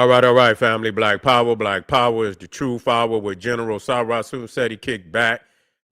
All right, family. Black Power. Black Power is the true power with General Sarasun said he kicked back.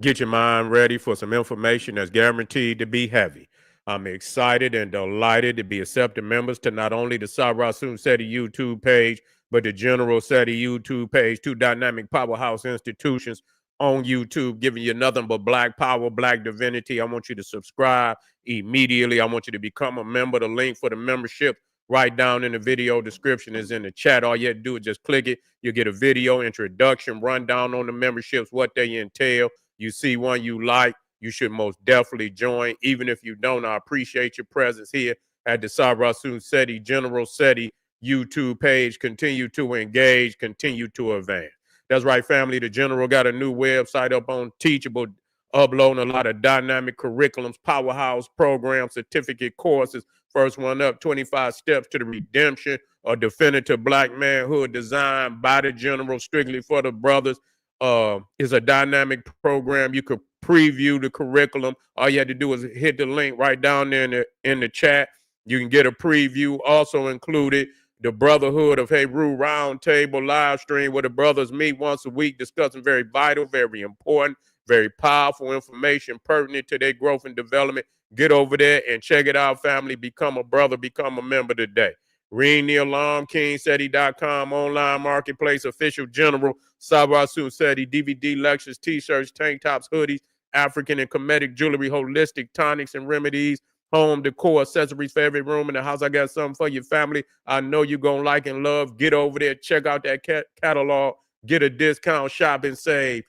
Get your mind ready for some information that's guaranteed to be heavy. I'm excited and delighted to be accepted members to not only the Sarasun Seti YouTube page, but the General Seti YouTube page, two dynamic powerhouse institutions on YouTube, giving you nothing but black power, black divinity. I want you to subscribe immediately. I want you to become a member. The link for the membership right down in the video description is in the chat. All you have to do is just click it. You'll get a video introduction, rundown on the memberships, what they entail. You see one you like, you should most definitely join. Even if you don't, I appreciate your presence here at the Sarasun Seti General Seti YouTube page. Continue to engage, continue to advance. That's right, family. The General got a new website up on Teachable, uploading a lot of dynamic curriculums, powerhouse programs, certificate courses. First one up, 25 Steps to the Redemption, a definitive black manhood designed by the General, strictly for the brothers. Is a dynamic program. You could preview the curriculum. All you had to do is hit the link right down there in the chat. You can get a preview. Also included the Brotherhood of Heru Roundtable live stream where the brothers meet once a week discussing very vital, very important, very powerful information pertinent to their growth and development. Get over there and check it out, family. Become a brother, become a member today. Ring the alarm, KingSeti.com, online marketplace, official General, Sarasun Seti, DVD lectures, t-shirts, tank tops, hoodies, African and Kemetic jewelry, holistic tonics and remedies, home decor, accessories for every room in the house. I got something for your family I know you're going to like and love. Get over there, check out that catalog, get a discount, shop and save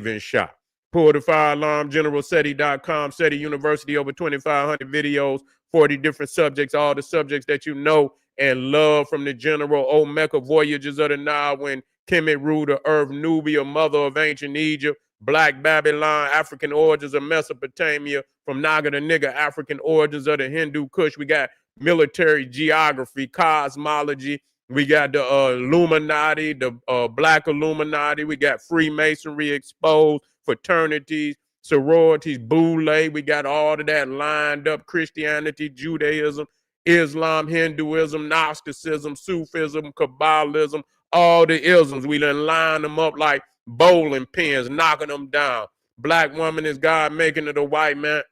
and shop. Pull the fire alarm, GeneralSeti.com, Seti University, over 2,500 videos, 40 different subjects, all the subjects that you know and love from the General. Omeka, Voyages of the Nile, when Kemet ruled the earth, Nubia, mother of ancient Egypt, Black Babylon, African origins of Mesopotamia, from Naga to Nigga, African origins of the Hindu Kush. We got military geography, cosmology. We got the Illuminati, the Black Illuminati. We got Freemasonry exposed, fraternities, sororities, boule. We got all of that lined up. Christianity, Judaism, Islam, Hinduism, Gnosticism, Sufism, Kabbalism, all the isms. We done line them up like bowling pins, knocking them down. Black woman is God making it a white man,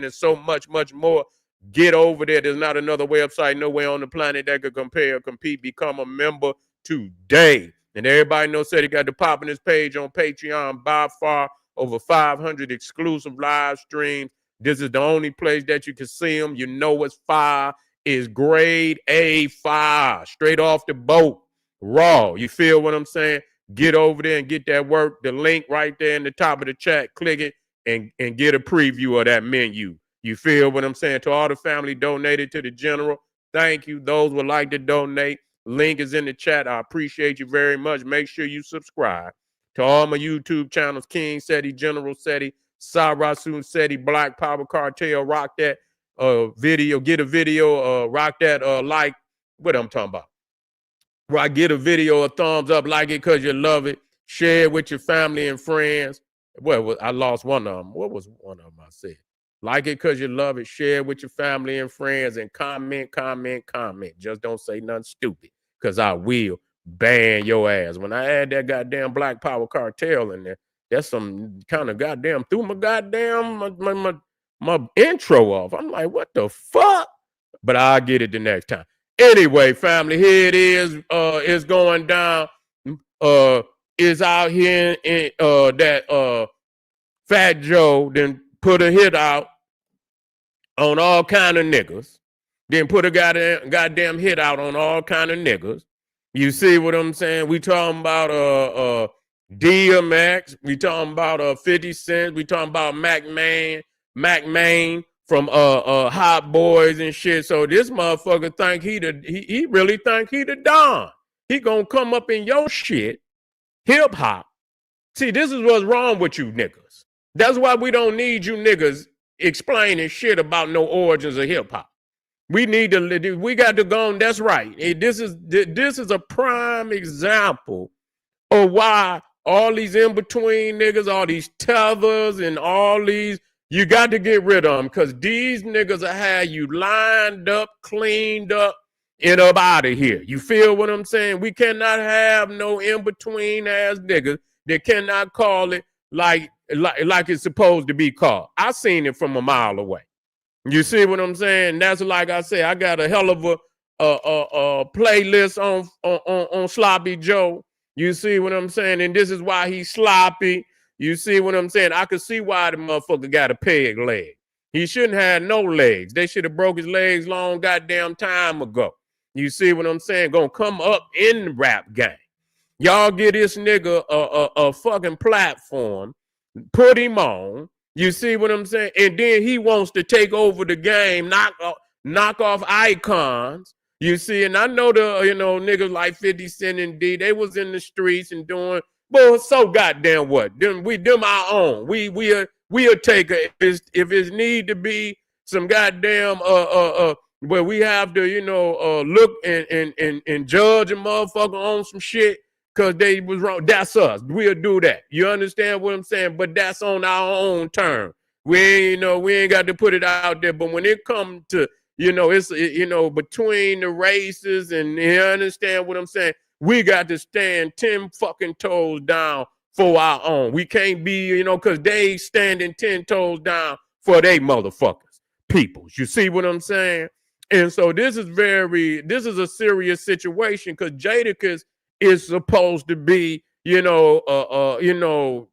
and so much, much more. Get over there. There's not another website nowhere on the planet that could compare or compete. Become a member today. And everybody knows that he got the pop in his page on Patreon. By far, over 500 exclusive live streams. This is the only place that you can see them. You know it's fire. Is grade A fire. Straight off the boat. Raw. You feel what I'm saying? Get over there and get that work. The link right there in the top of the chat. Click it and get a preview of that menu. You feel what I'm saying? To all the family donated to the General, thank you. Those would like to donate, link is in the chat. I appreciate you very much. Make sure you subscribe to all my YouTube channels, King Seti, General Seti, Sarasun Seti, Black Power Cartel. Rock that video. Get a video. Rock that like. What I'm talking about. Right, get a video, a thumbs up, like it because you love it. Share it with your family and friends. Well, I lost one of them. What was one of them I said? Like it because you love it. Share it with your family and friends and comment. Just don't say nothing stupid because I will ban your ass. When I add that goddamn Black Power Cartel in there, that's some kind of goddamn threw my goddamn my intro off. I'm like, what the fuck? But I'll get it the next time. Anyway, family, here it is. It's going down. Is out here in that Fat Joe then put a hit out on all kind of niggas. Then put a goddamn hit out on all kind of niggas. You see what I'm saying? We talking about DMX. We talking about 50 Cent. We talking about Mac Main from Hot Boys and shit. So this motherfucker think he really think he the Don. He gonna come up in your shit, hip hop. See, this is what's wrong with you niggas. That's why we don't need you niggas explaining shit about no origins of hip hop. We got to go on. That's right. This is a prime example of why all these in between niggas, all these tethers and all these, you got to get rid of them because these niggas will have you lined up, cleaned up, and up out of here. You feel what I'm saying? We cannot have no in-between ass niggas that cannot call it like it's supposed to be called. I seen it from a mile away. You see what I'm saying? That's like I say, I got a hell of a playlist on Sloppy Joe. You see what I'm saying? And this is why he's sloppy. You see what I'm saying? I could see why the motherfucker got a peg leg. He shouldn't have no legs. They should have broke his legs long goddamn time ago. You see what I'm saying? Gonna come up in the rap game. Y'all get this nigga a fucking platform, put him on. You see what I'm saying? And then he wants to take over the game, knock off icons. You see, and I know the niggas like 50 Cent and D, they was in the streets and doing, well, so goddamn what? Them our own. We'll take it if it need to be some goddamn where we have to look and judge a motherfucker on some shit because they was wrong. That's us. We'll do that. You understand what I'm saying? But that's on our own term. We ain't got to put it out there. But when it comes to, it's, between the races and you understand what I'm saying? We got to stand 10 fucking toes down for our own. We can't be, because they standing 10 toes down for they motherfuckers, peoples. You see what I'm saying? And so this is a serious situation because Jadakiss is supposed to be, he supposed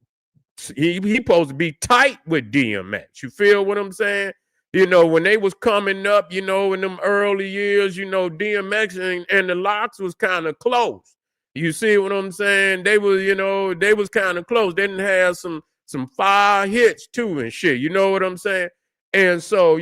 to be tight with DMX. You feel what I'm saying? When they was coming up, in them early years, DMX and the Locks was kind of close. You see what I'm saying? They was kind of close. They didn't have some fire hits too and shit. You know what I'm saying? And so,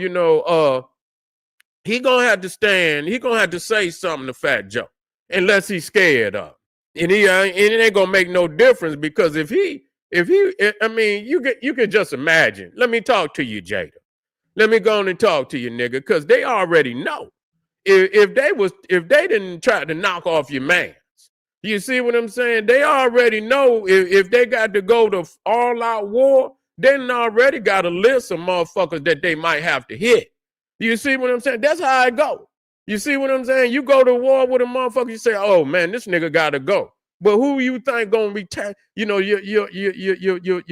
he gonna have to stand. He gonna have to say something to Fat Joe unless he's scared of. And it ain't gonna make no difference because if he, you can just imagine. Let me talk to you, Jada. Let me go on and talk to you, nigga, because they already know. If they didn't try to knock off your mans, you see what I'm saying? They already know if they got to go to all out war, they already got a list of motherfuckers that they might have to hit. You see what I'm saying? That's how it go. You see what I'm saying? You go to war with a motherfucker, you say, oh man, this nigga gotta go. But who you think gonna retaliate? Your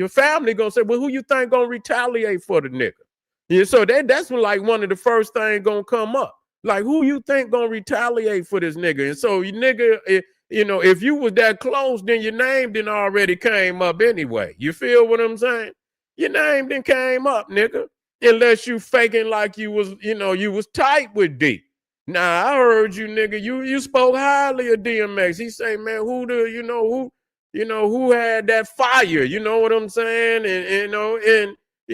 family gonna say, well, who you think gonna retaliate for the nigga? Yeah, so that's like one of the first things gonna come up. Like, who you think gonna retaliate for this nigga? And so you nigga, if you was that close, then your name didn't already came up anyway. You feel what I'm saying? Your name didn't came up, nigga. Unless you faking like you was, you was tight with D. Now I heard you, nigga. You spoke highly of DMX. He say, man, who had that fire? You know what I'm saying? And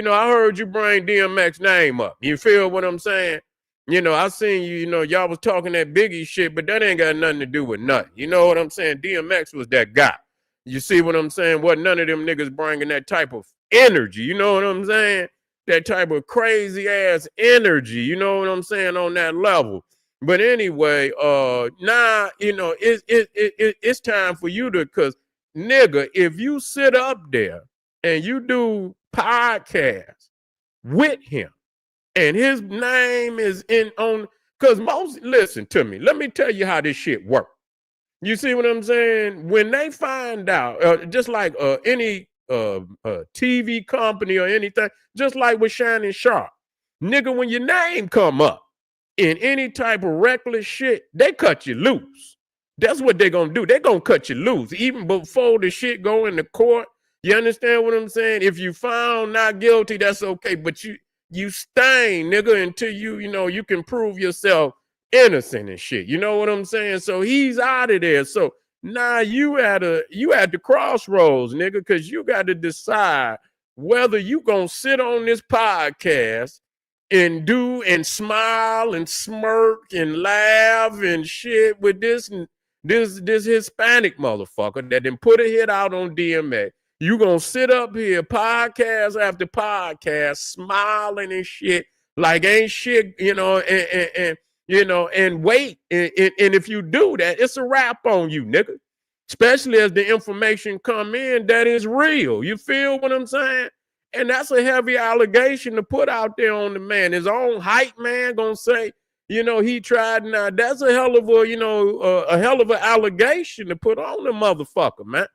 I heard you bring DMX name up. You feel what I'm saying? I seen you. Y'all was talking that Biggie shit, but that ain't got nothing to do with nothing. You know what I'm saying? DMX was that guy. You see what I'm saying? What none of them niggas bringing that type of energy. You know what I'm saying? That type of crazy ass energy, you know what I'm saying, on that level. But anyway, now it's time for you to, cause nigga, if you sit up there and you do podcasts with him, and his name is cause listen to me, let me tell you how this shit works. You see what I'm saying? When they find out, just like any TV company or anything, just like with Shannon Sharp, nigga, when your name come up in any type of reckless shit, they cut you loose. That's what they're gonna do. They're gonna cut you loose even before the shit go into court. You understand what I'm saying? If you found not guilty, that's okay, but you stain, nigga, until you can prove yourself innocent and shit. You know what I'm saying? So he's out of there. So now you at the crossroads, nigga, because you got to decide whether you gonna sit on this podcast and do and smile and smirk and laugh and shit with this Hispanic motherfucker that then put a hit out on DMX. You gonna sit up here podcast after podcast smiling and shit like ain't shit, and wait. And if you do that, it's a wrap on you, nigga. Especially as the information come in that is real. You feel what I'm saying? And that's a heavy allegation to put out there on the man. His own hype man gonna say, he tried. Now that's a hell of a hell of an allegation to put on the motherfucker, man.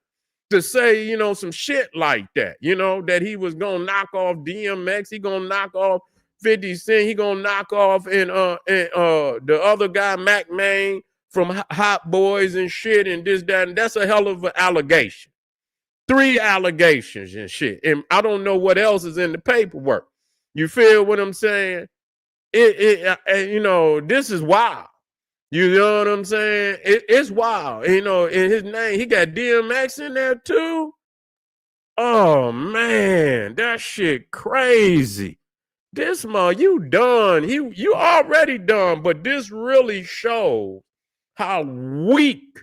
To say, some shit like that, that he was gonna knock off DMX, he gonna knock off 50 Cent, he gonna knock off and the other guy, Mac Main from Hot Boys and shit, and this, that, and that's a hell of an allegation. 3 allegations and shit. And I don't know what else is in the paperwork. You feel what I'm saying? This is wild. You know what I'm saying? It's wild. In his name, he got DMX in there too. Oh man, that shit crazy. This man, you done. You already done, but this really shows how weak,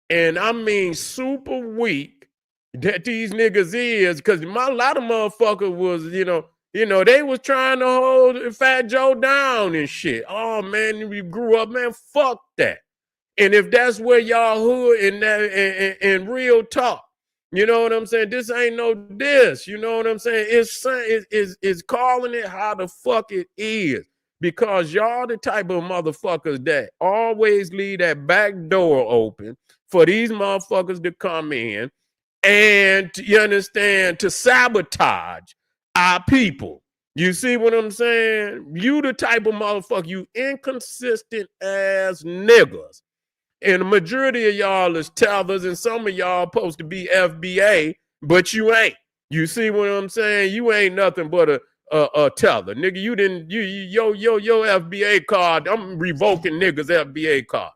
and I mean super weak, that these niggas is. Because a lot of motherfuckers was, they was trying to hold Fat Joe down and shit. Oh man, we grew up, man. Fuck that. And if that's where y'all hood and real talk, you know what I'm saying? This ain't no diss. You know what I'm saying? It's calling it how the fuck it is. Because y'all the type of motherfuckers that always leave that back door open for these motherfuckers to come in and, you understand, to sabotage our people. You see what I'm saying? You the type of motherfucker, you inconsistent ass niggas. And the majority of y'all is tethers, and some of y'all supposed to be FBA, but you ain't. You see what I'm saying? You ain't nothing but a tether. Nigga, you didn't, your FBA card, I'm revoking niggas' FBA card.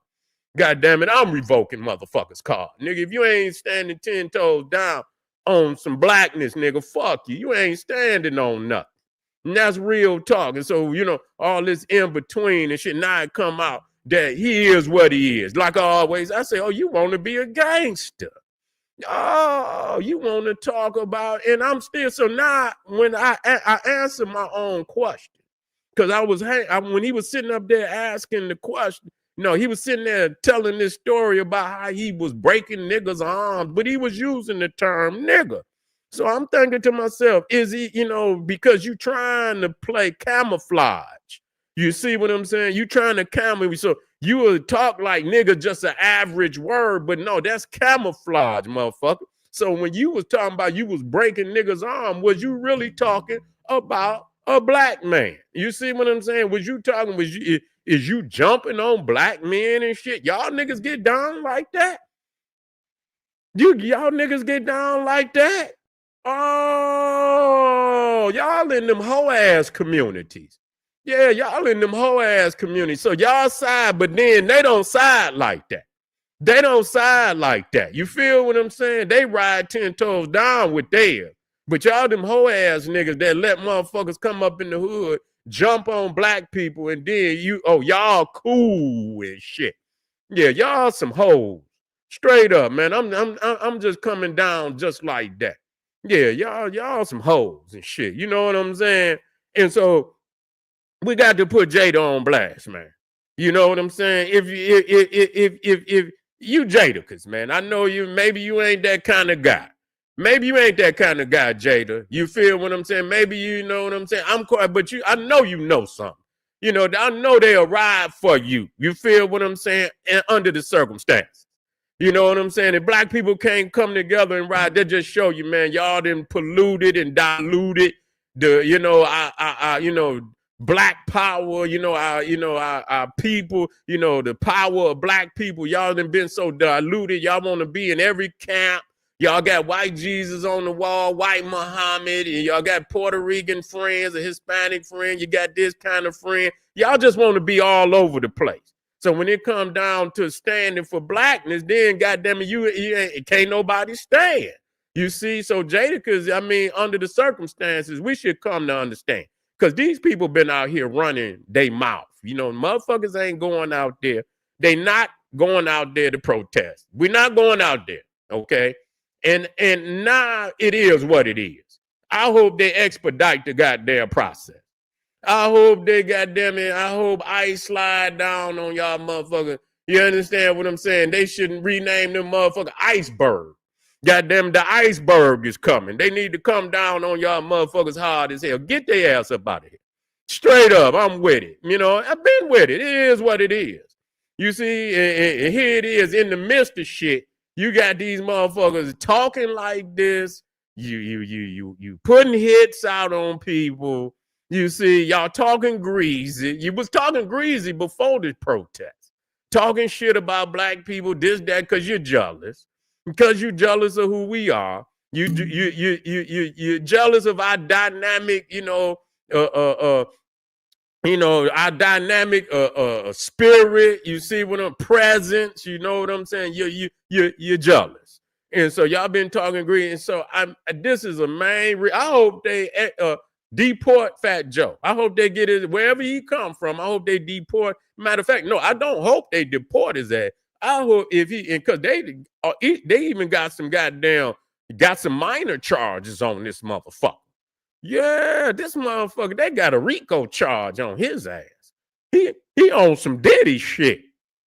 God damn it, I'm revoking motherfuckers' card. Nigga, if you ain't standing 10 toes down on some blackness, nigga, fuck you. You ain't standing on nothing. And that's real talk. And so, all this in between and shit, now it come out that he is what he is. Like always, I say, oh, you want to be a gangster. Oh, you want to talk about, and I'm still, so now when I answer my own question, because when he was sitting up there asking the question, he was sitting there telling this story about how he was breaking niggas' arms, but he was using the term nigga. So I'm thinking to myself, is he, because you trying to play camouflage. You see what I'm saying? You trying to camouflage. So you would talk like nigga, just an average word, but no, that's camouflage, motherfucker. So when you was talking about you was breaking niggas' arm, was you really talking about a black man? You see what I'm saying? Is you jumping on black men and shit? Y'all niggas get down like that? Y'all niggas get down like that? Oh, y'all in them hoe ass communities. Yeah, y'all in them hoe ass communities. So y'all side, but then they don't side like that. They don't side like that. You feel what I'm saying? They ride 10 toes down with theirs. But y'all them hoe ass niggas that let motherfuckers come up in the hood, jump on black people, and then y'all cool and shit. Yeah, y'all some hoes. Straight up, man. I'm just coming down just like that. Yeah, y'all some hoes and shit. You know what I'm saying? And so we got to put Jada on blast, man. You know what I'm saying? If you Jadakiss, man, I know maybe you ain't that kind of guy. Maybe you ain't that kind of guy, Jada. You feel what I'm saying? Maybe you know what I'm saying? But I know you know something. I know they'll ride for you. You feel what I'm saying? And under the circumstances. You know what I'm saying? If black people can't come together and ride, they just show you, man, y'all done polluted and diluted black power, our people, the power of black people. Y'all done been so diluted. Y'all want to be in every camp. Y'all got white Jesus on the wall, white Muhammad, and y'all got Puerto Rican friends, a Hispanic friend. You got this kind of friend. Y'all just want to be all over the place. So when it comes down to standing for blackness, then goddamn it, can't nobody stand. You see, so Jadakiss, under the circumstances, we should come to understand. Because these people been out here running their mouth. Motherfuckers ain't going out there. They not going out there to protest. We're not going out there, okay? And now it is what it is. I hope they expedite the goddamn process. I hope I hope ICE slide down on y'all motherfuckers. You understand what I'm saying? They shouldn't rename them motherfucker Iceberg. Goddamn, the iceberg is coming. They need to come down on y'all motherfuckers hard as hell. Get their ass up out of here. Straight up, I'm with it. You know, I've been with it. It is what it is. You see, and here it is in the midst of shit. You got these motherfuckers talking like this. You putting hits out on people. You see, y'all talking greasy. You was talking greasy before this protest. Talking shit about black people, this, that, because you're jealous. Because you're jealous of who we are. You're jealous of our dynamic, our dynamic spirit. You see what I'm presence. You know what I'm saying? You're jealous, and so y'all been talking green. And so this is a main. I hope they deport Fat Joe. I hope they get it wherever he come from. I hope they deport. Matter of fact, no, I don't hope they deport his ass. I hope if he, because they even got some minor charges on this motherfucker. Yeah, this motherfucker, they got a RICO charge on his ass. He on some Diddy shit.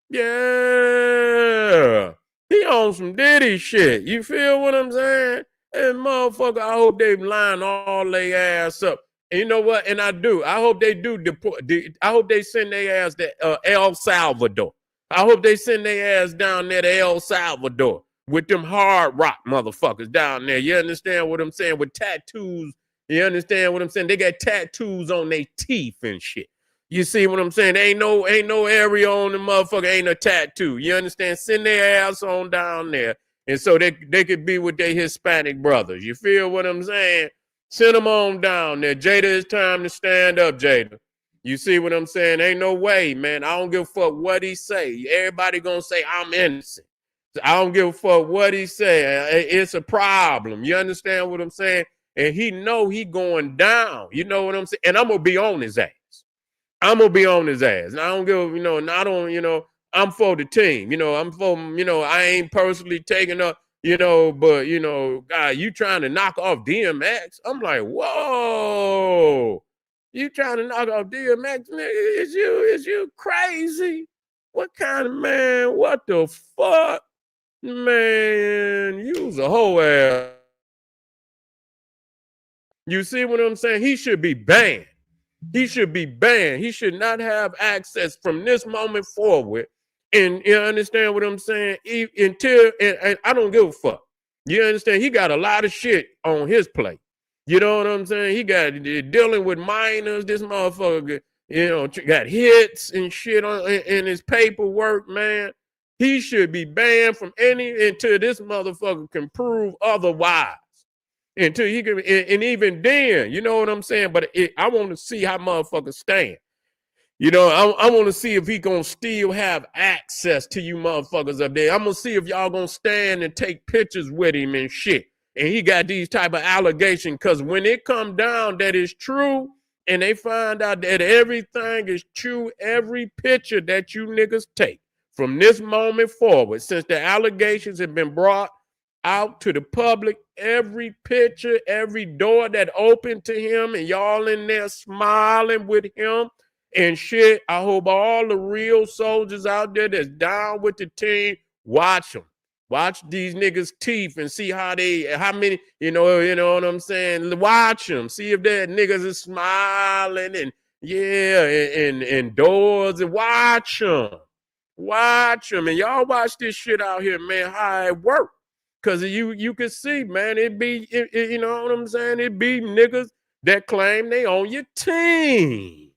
Yeah. He on some Diddy shit. You feel what I'm saying? And motherfucker, I hope they line all their ass up. And you know what? And I do. I hope they do deport. I hope they send their ass to El Salvador. I hope they send their ass down there to El Salvador with them hard rock motherfuckers down there. You understand what I'm saying? With tattoos. You understand what I'm saying? They got tattoos on their teeth and shit. You see what I'm saying? Ain't no area on the motherfucker, ain't a tattoo. You understand? Send their ass on down there. And so they could be with their Hispanic brothers. You feel what I'm saying? Send them on down there. Jada, it's time to stand up, Jada. You see what I'm saying? Ain't no way, man. I don't give a fuck what he say. Everybody gonna say I'm innocent. I don't give a fuck what he say. It's a problem. You understand what I'm saying? And he know he going down. You know what I'm saying? And I'm going to be on his ass. I'm going to be on his ass. And I don't give, and I don't, I'm for the team. I'm for, I ain't personally taking up, but, God, you trying to knock off DMX? I'm like, whoa. You trying to knock off DMX? Is you crazy? What kind of man? What the fuck? Man, you was a whole ass. You see what I'm saying? He should be banned. He should be banned. He should not have access from this moment forward. And you understand what I'm saying? Until I don't give a fuck. You understand? He got a lot of shit on his plate. You know what I'm saying? He got dealing with minors. This motherfucker, got hits and shit in his paperwork, man. He should be banned from until this motherfucker can prove otherwise. Until he can, and even then, you know what I'm saying? But I want to see how motherfuckers stand. I want to see if he gonna still have access to you motherfuckers up there. I'm gonna see if y'all gonna stand and take pictures with him and shit. And he got these type of allegations, because when it come down that it's true, and they find out that everything is true, every picture that you niggas take from this moment forward, since the allegations have been brought out to the public, every picture, every door that opened to him, and y'all in there smiling with him and shit. I hope all the real soldiers out there that's down with the team, watch them. Watch these niggas' teeth and see how many, you know what I'm saying? Watch them. See if that niggas is smiling and and doors, and watch them. Watch them. And y'all watch this shit out here, man, how it work. Because you can see, man, you know what I'm saying? It be niggas that claim they on your team.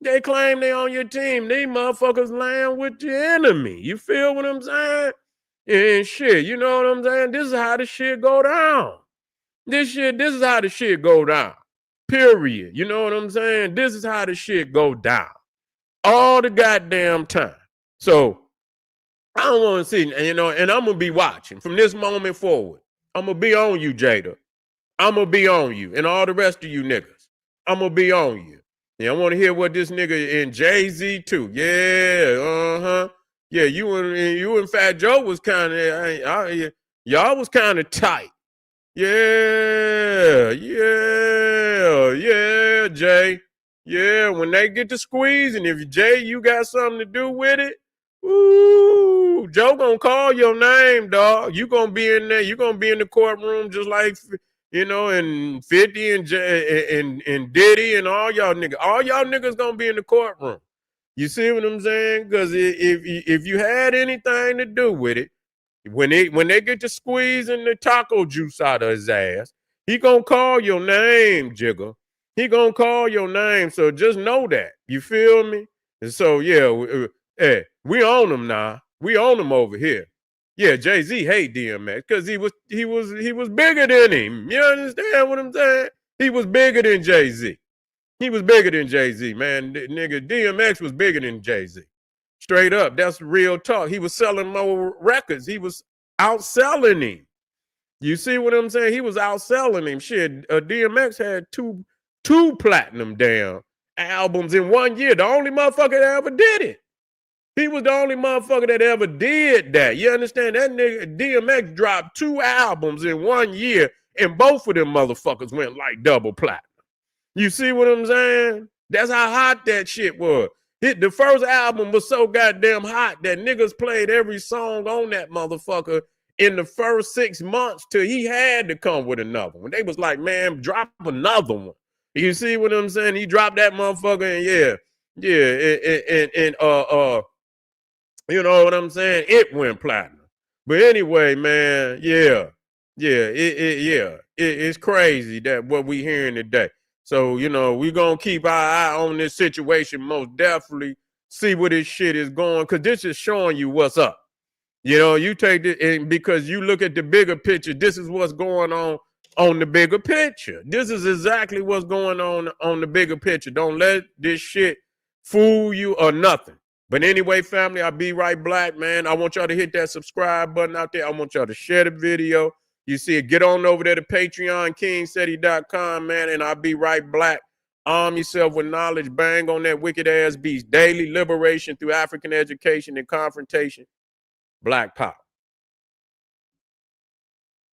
They claim they on your team. These motherfuckers land with the enemy. You feel what I'm saying? And shit, you know what I'm saying? This is how the shit go down. This is how the shit go down. Period. You know what I'm saying? This is how the shit go down. All the goddamn time. So I don't want to see, and I'm going to be watching from this moment forward. I'm going to be on you, Jada. I'm going to be on you, and all the rest of you niggas. I'm going to be on you. Yeah, I want to hear what this nigga and Jay-Z too. Yeah, Yeah, you and Fat Joe was kind of, y'all was kind of tight. Yeah, Jay. Yeah, when they get to squeezing, if Jay, you got something to do with it, ooh, Joe gonna call your name, dog. You gonna be in there. You gonna be in the courtroom just like You know, and 50 and Diddy and all y'all niggas gonna be in the courtroom. You see what I'm saying? Because if you had anything to do with it, when they get to squeezing the taco juice out of his ass, he gonna call your name, Jigga. He gonna call your name. So just know that. You feel me? And so yeah, we own him now. We own him over here. Yeah, Jay-Z hate DMX because he was bigger than him. You understand what I'm saying? He was bigger than Jay-Z. He was bigger than Jay-Z, man. Nigga, DMX was bigger than Jay-Z. Straight up. That's real talk. He was selling more records. He was outselling him. You see what I'm saying? He was outselling him. Shit, DMX had two platinum damn albums in 1 year. The only motherfucker that ever did it. He was the only motherfucker that ever did that. You understand? That nigga DMX dropped 2 albums in 1 year, and both of them motherfuckers went like double platinum. You see what I'm saying? That's how hot that shit was. The first album was so goddamn hot that niggas played every song on that motherfucker in the first 6 months till he had to come with another one. They was like, man, drop another one. You see what I'm saying? He dropped that motherfucker and you know what I'm saying? It went platinum. But anyway, man, it's crazy that what we hearing today. So, you know, we going to keep our eye on this situation most definitely, see where this shit is going, because this is showing you what's up. You know, you take it, and because you look at the bigger picture, this is what's going on the bigger picture. This is exactly what's going on the bigger picture. Don't let this shit fool you or nothing. But anyway, family, I'll be right black, man. I want y'all to hit that subscribe button out there. I want y'all to share the video. You see it, get on over there to Patreon, KingSeti.com, man, and I'll be right black. Arm yourself with knowledge. Bang on that wicked ass beast. Daily liberation through African education and confrontation. Black power.